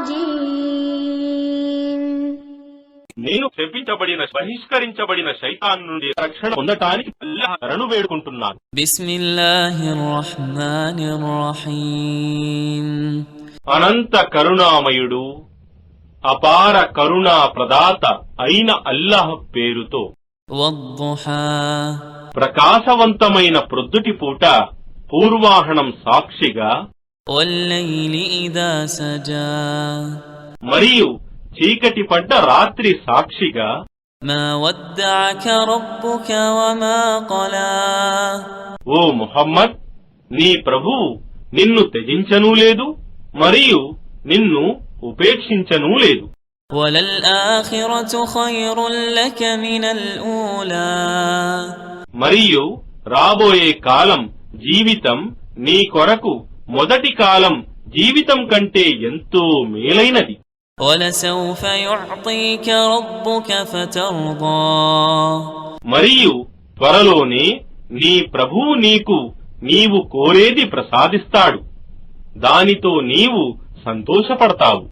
الرجيم నేను బహిష్కరించబడిన శైతాన్ నుండి రక్షణ పొందటానికి అల్లాహ్ శరణు వేడుకుంటున్నాను. బిస్మిల్లాహిర్ రహ్మానిర్ రహీం. అనంత కరుణామయుడు అపార కరుణా ప్రదాత అయిన అల్లాహ్ పేరుతో. వద్దుహా. ప్రకాశవంతమైన ప్రొద్దుటి పూట పూర్వాహణం సాక్షిగా. వల్లైలి ఇదా సజా. మరియు చీకటి పడ్డ రాత్రి సాక్షిగా. మా వద్దఅక రబ్బుక వమా ఖలా. ఓ ముహమ్మద్, నీ ప్రభువు నిన్ను త్యజించనూ లేదు మరియు నిన్ను ఉపేక్షించనూ లేదు. వలల్ ఆఖిరతు ఖైరున్ లక మినల్ ఊలా. మరియు రాబోయే కాలం జీవితం నీ కొరకు మొదటి కాలం జీవితం కంటే ఎంతో మేలైనది. వలసౌఫ యు'తీక రబ్బుక ఫతర్దా. మరియు త్వరలోనే నీ ప్రభువు నీవు కోరేది ప్రసాదిస్తాడు, దానితో నీవు సంతోషపడతావు.